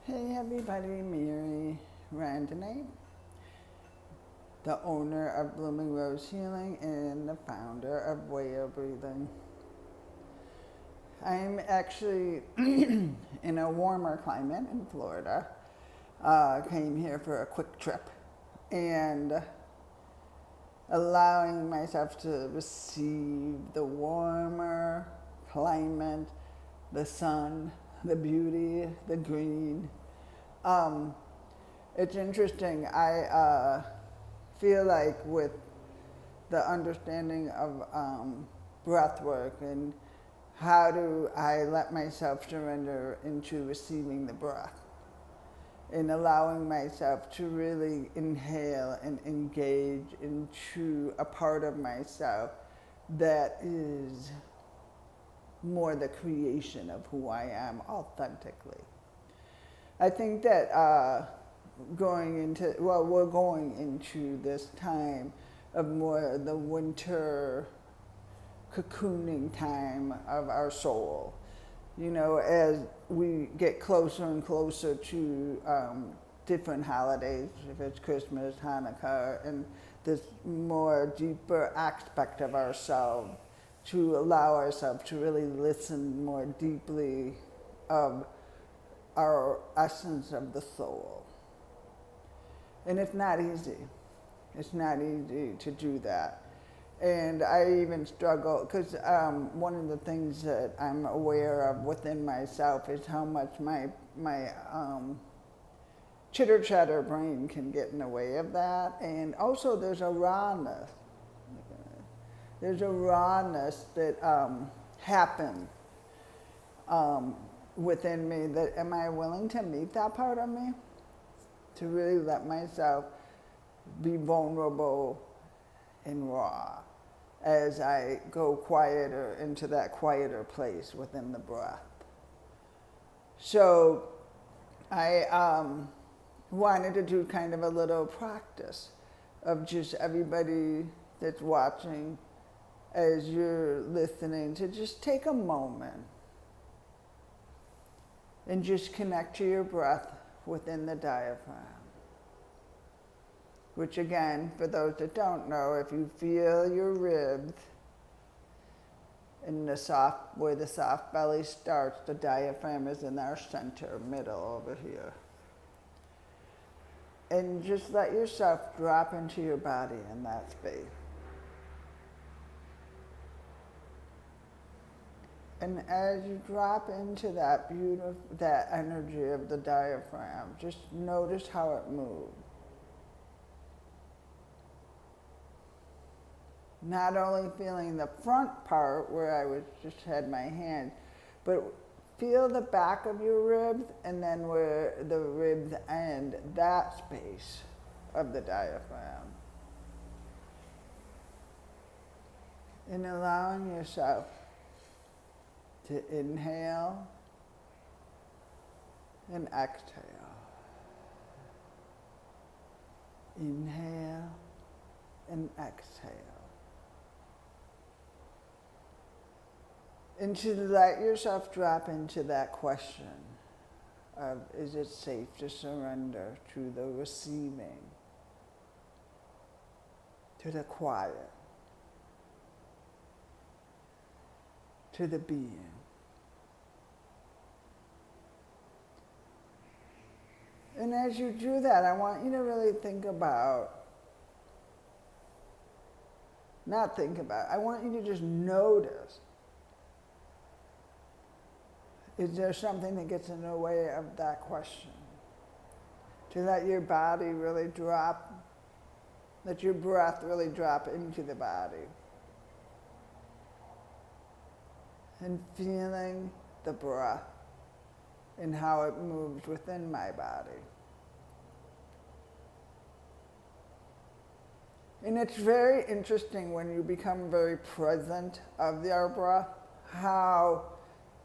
Hey everybody, Mary Rondenet, the owner of Blooming Rose Healing and the founder of WhaleBreathing. I'm actually in a warmer climate in Florida. Came here for a quick trip and allowing myself to receive the warmer climate, the sun, the beauty, the green. It's interesting. I feel like with the understanding of breathwork and how do I let myself surrender into receiving the breath and allowing myself to really inhale and engage into a part of myself that is more the creation of who I am authentically. I think that we're going into this time of more the winter cocooning time of our soul. You know, as we get closer and closer to different holidays, if it's Christmas, Hanukkah, and this more deeper aspect of ourselves, to allow ourselves to really listen more deeply of our essence of the soul. And it's not easy. It's not easy to do that. And I even struggle, because one of the things that I'm aware of within myself is how much my chitter-chatter brain can get in the way of that. And also there's a rawness. There's a rawness that happened within me that, am I willing to meet that part of me? To really let myself be vulnerable and raw as I go quieter into that quieter place within the breath. So I wanted to do kind of a little practice of just everybody that's watching, as you're listening, to just take a moment and just connect to your breath within the diaphragm. Which again, for those that don't know, if you feel your ribs in where the soft belly starts, the diaphragm is in our center, middle over here. And just let yourself drop into your body in that space. And as you drop into that that energy of the diaphragm, just notice how it moves. Not only feeling the front part where I just had my hand, but feel the back of your ribs and then where the ribs end, that space of the diaphragm. And allowing yourself to inhale and exhale. Inhale and exhale. And to let yourself drop into that question of, is it safe to surrender to the receiving, to the quiet, to the being. And as you do that, I want you to really I want you to just notice. Is there something that gets in the way of that question? To let your body really drop, let your breath really drop into the body. And feeling the breath and how it moves within my body. And it's very interesting when you become very present of our breath, how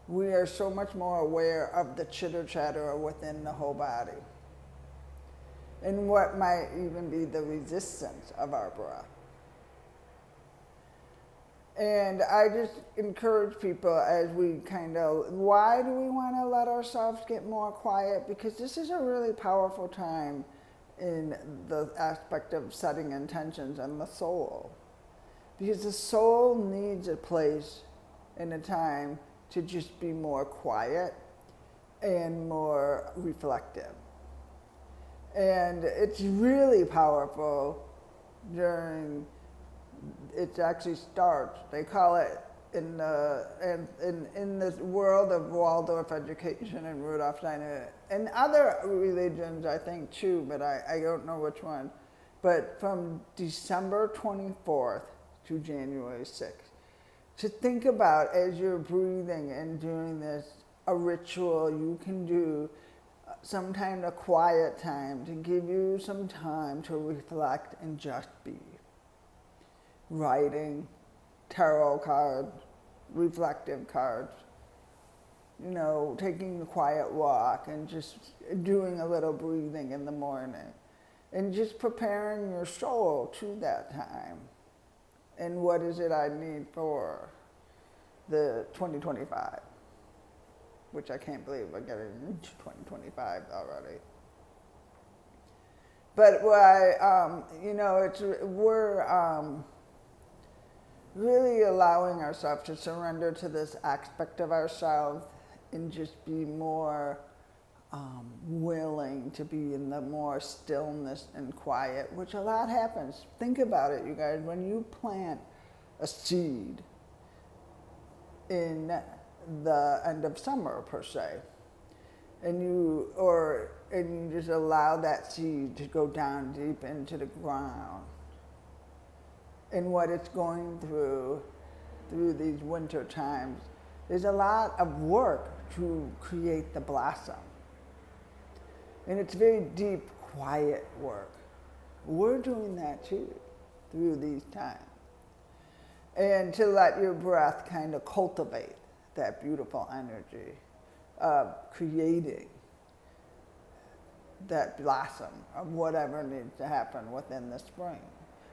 we are so much more aware of the chitter-chatter within the whole body. And what might even be the resistance of our breath. And I just encourage people as we kind of, why do we want to let ourselves get more quiet? Because this is a really powerful time in the aspect of setting intentions and the soul. Because the soul needs a place and a time to just be more quiet and more reflective. And it's really powerful during, it actually starts, they call it in the world of Waldorf education and Rudolf Steiner, and other religions I think too, but I don't know which one, but from December 24th to January 6th. To think about as you're breathing and doing this, a ritual you can do, sometime a quiet time to give you some time to reflect and just be. Writing, tarot cards, reflective cards, taking a quiet walk and just doing a little breathing in the morning and just preparing your soul to that time. And what is it I need for the 2025, which I can't believe we're getting into 2025 already. But we're really allowing ourselves to surrender to this aspect of ourselves and just be more willing to be in the more stillness and quiet, which a lot happens. Think about it, you guys. When you plant a seed in the end of summer, per se, and you just allow that seed to go down deep into the ground, and what it's going through these winter times, there's a lot of work to create the blossom. And it's very deep, quiet work. We're doing that too, through these times. And to let your breath kind of cultivate that beautiful energy of creating that blossom of whatever needs to happen within the spring.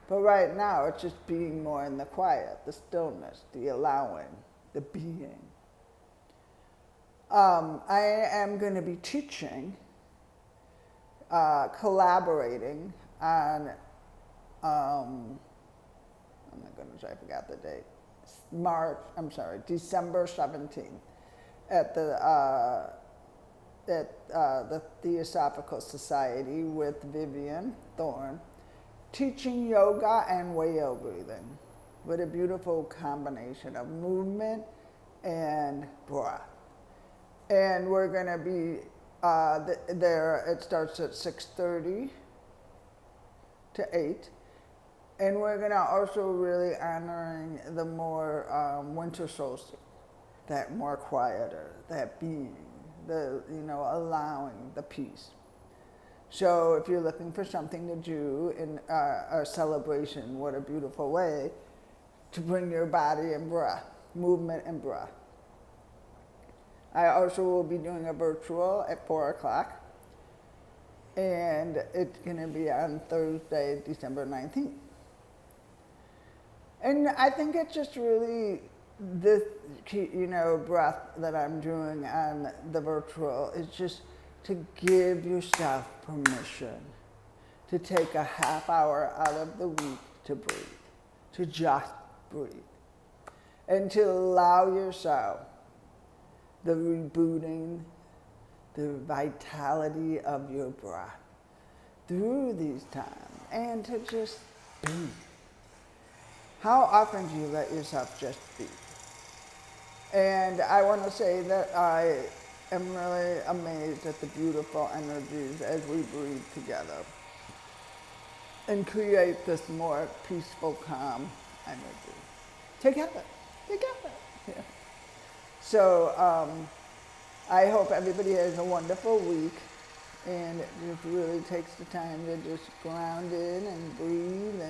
But right now, it's just being more in the quiet, the stillness, the allowing, the being. I am going to be teaching, collaborating on, oh my goodness, I forgot the date. December 17th at the Theosophical Society with Vivian Thorne, teaching yoga and whale breathing with a beautiful combination of movement and breath. And we're going to be there. It starts at 6:30 to 8. And we're going to also really honoring the more winter solstice, that more quieter, that being, allowing the peace. So if you're looking for something to do in a celebration, what a beautiful way to bring your body and breath, movement and breath. I also will be doing a virtual at 4 o'clock, and it's going to be on Thursday, December 19th. And I think it's just really this, breath that I'm doing on the virtual is just to give yourself permission to take a half hour out of the week to breathe, to just breathe, and to allow yourself the rebooting, the vitality of your breath through these times, and to just be. How often do you let yourself just be? And I want to say that I am really amazed at the beautiful energies as we breathe together and create this more peaceful, calm energy. Together. Yeah. So I hope everybody has a wonderful week, and it just really takes the time to just ground in and breathe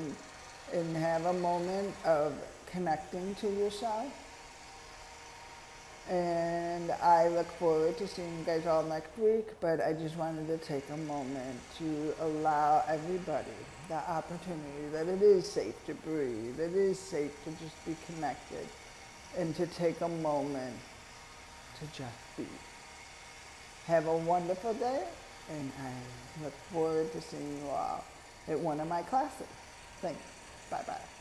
and have a moment of connecting to yourself. And I look forward to seeing you guys all next week, but I just wanted to take a moment to allow everybody the opportunity that it is safe to breathe, it is safe to just be connected, and to take a moment to just be. Have a wonderful day, and I look forward to seeing you all at one of my classes. Thanks. Bye-bye.